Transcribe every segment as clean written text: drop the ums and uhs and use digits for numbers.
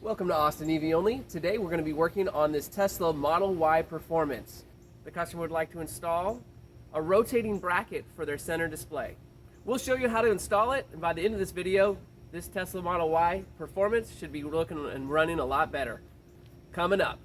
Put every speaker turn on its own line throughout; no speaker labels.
Welcome to Austin EV Only. Today we're going to be working on this Tesla Model Y Performance. The customer would like to install a rotating bracket for their center display. We'll show you how to install it, and by the end of this video, this Tesla Model Y Performance should be looking and running a lot better. Coming up.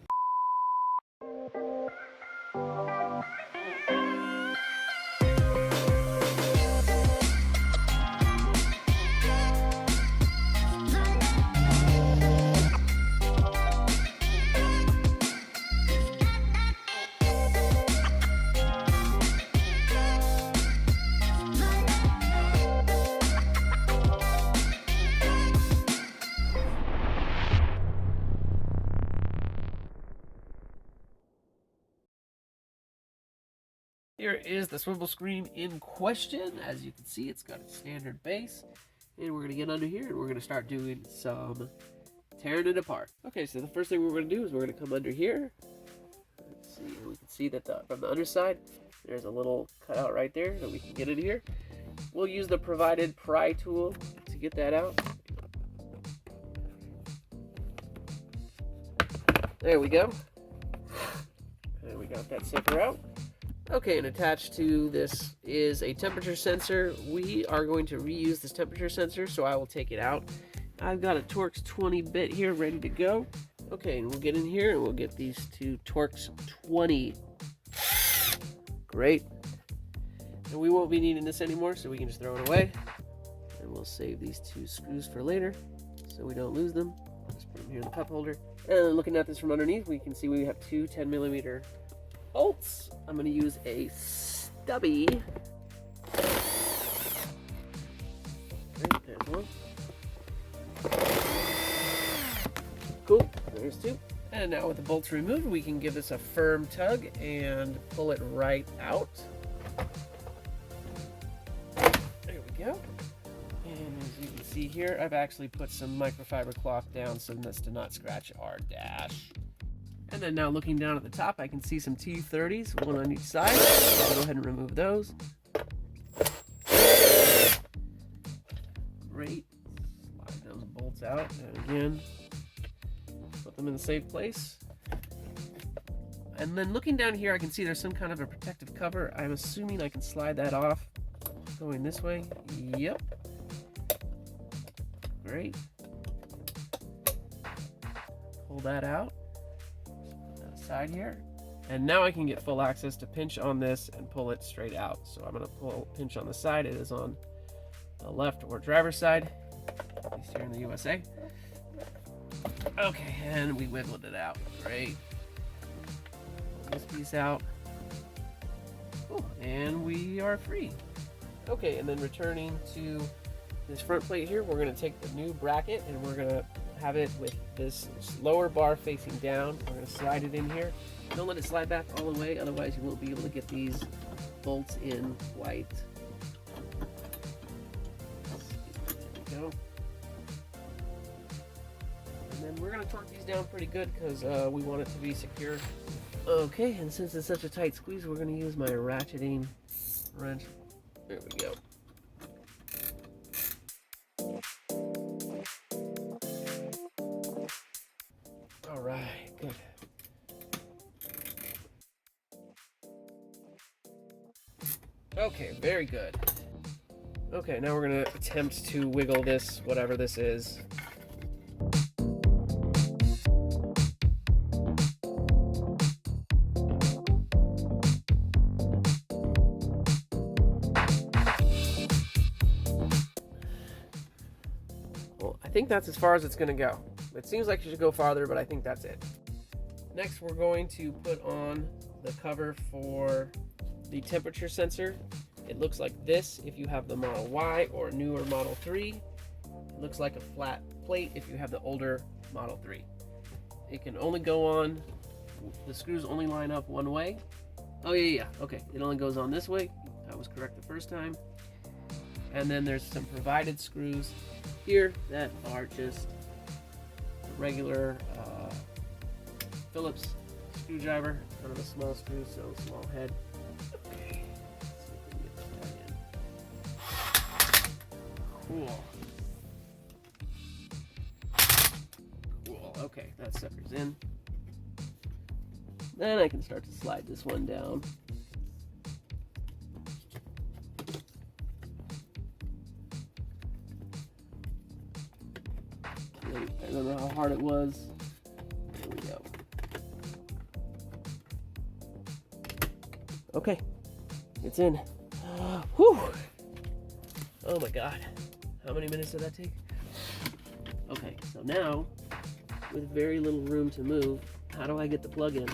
Here is the swivel screen in question. As you can see, it's got a standard base. And we're going to get under here and we're going to start doing some tearing it apart. Okay, so the first thing we're going to do is we're going to come under here. Let's see, we can see that from the underside, there's a little cutout right there that we can get in here. We'll use the provided pry tool to get that out. There we go. And we got that zipper out. Okay, and attached to this is a temperature sensor. We are going to reuse this temperature sensor, so I will take it out. I've got a Torx 20-bit here ready to go. Okay, and we'll get in here and we'll get these two Torx 20. Great. And we won't be needing this anymore, so we can just throw it away. And we'll save these two screws for later, so we don't lose them. Just put them here in the cup holder. And looking at this from underneath, we can see we have two 10mm bolts. I'm going to use a stubby. Okay, there's one. Cool, there's two. And now with the bolts removed, we can give this a firm tug and pull it right out. There we go. And as you can see here, I've actually put some microfiber cloth down so as to not scratch our dash. And then now looking down at the top, I can see some T30s, one on each side. I'll go ahead and remove those. Great. Slide those bolts out, and again, put them in a safe place. And then looking down here, I can see there's some kind of a protective cover. I'm assuming I can slide that off. Going this way. Yep. Great. Pull that out. Side here, and now I can get full access to pinch on this and pull it straight out. So I'm going to pinch on the side. It is on the left or driver's side, at least here in the USA. Okay, and we wiggled it out. Great. Pull this piece out. Cool. And we are free. Okay, and then returning to this front plate here, we're going to take the new bracket and we're going to have it with this lower bar facing down. We're going to slide it in here. Don't let it slide back all the way, otherwise you won't be able to get these bolts in quite. There we go. And then we're going to torque these down pretty good because we want it to be secure. Okay, and since it's such a tight squeeze, we're going to use my ratcheting wrench. There we go. All right, good. Okay, very good. Okay, now we're going to attempt to wiggle this, whatever this is. Well, I think that's as far as it's going to go. It seems like it should go farther, but I think that's it. Next, we're going to put on the cover for the temperature sensor. It looks like this if you have the Model Y or newer Model 3. It looks like a flat plate if you have the older Model 3. It can only go on, the screws only line up one way. Oh yeah, okay, it only goes on this way. I was correct the first time. And then there's some provided screws here that are just regular Phillips screwdriver, kind of a small screw, so small head. Okay, let's see if we can get this guy in. Cool. Cool. Okay, that sucker's in. Then I can start to slide this one down. I remember how hard it was. There we go. Okay, it's in. Whew! Oh my god. How many minutes did that take? Okay, so now, with very little room to move, how do I get the plug in?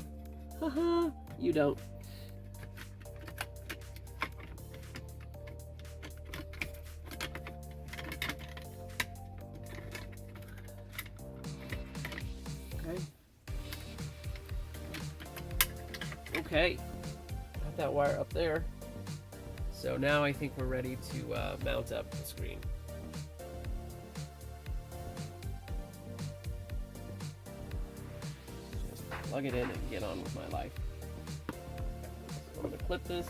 Haha, you don't. Okay. Okay, got that wire up there. So now I think we're ready to mount up the screen. Just plug it in and get on with my life. So I'm going to clip this.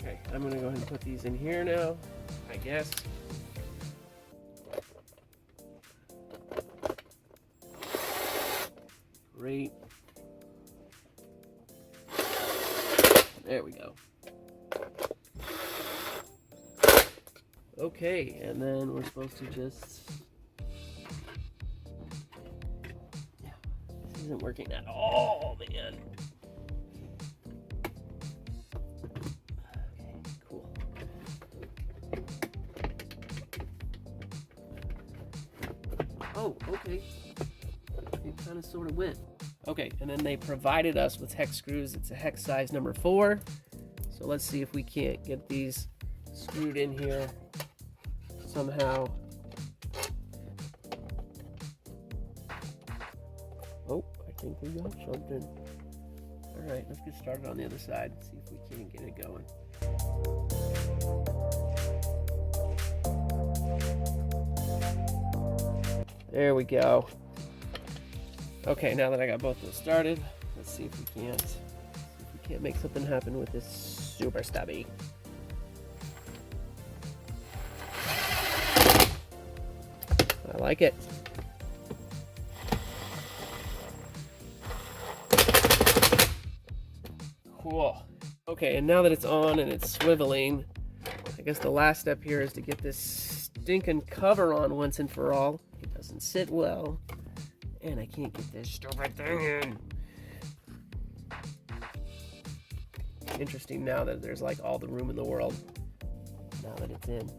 Okay, I'm going to go ahead and put these in here now, I guess. Great. There we go. Okay, and then we're supposed to just... Yeah, this isn't working at all, man. Okay, cool. Oh, okay. It kind of sort of went. Okay, and then they provided us with hex screws. It's a hex size number 4. So let's see if we can't get these screwed in here somehow. Oh, I think we got something. All right, let's get started on the other side and see if we can't get it going. There we go. Okay, now that I got both those started, let's see if we can't make something happen with this super stubby. I like it. Cool. Okay, and now that it's on and it's swiveling, I guess the last step here is to get this stinking cover on once and for all. It doesn't sit well. And I can't get this stupid thing in. Interesting now that there's like all the room in the world. Now that it's in.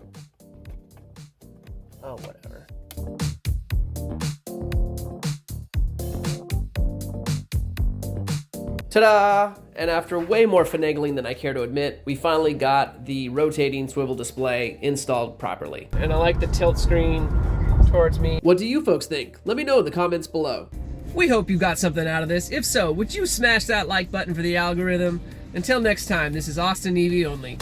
Oh, whatever. Ta-da! And after way more finagling than I care to admit, we finally got the rotating swivel display installed properly. And I like the tilt screen towards me. What do you folks think? Let me know in the comments below. We hope you got something out of this. If so, would you smash that like button for the algorithm? Until next time, this is Austin EV Only.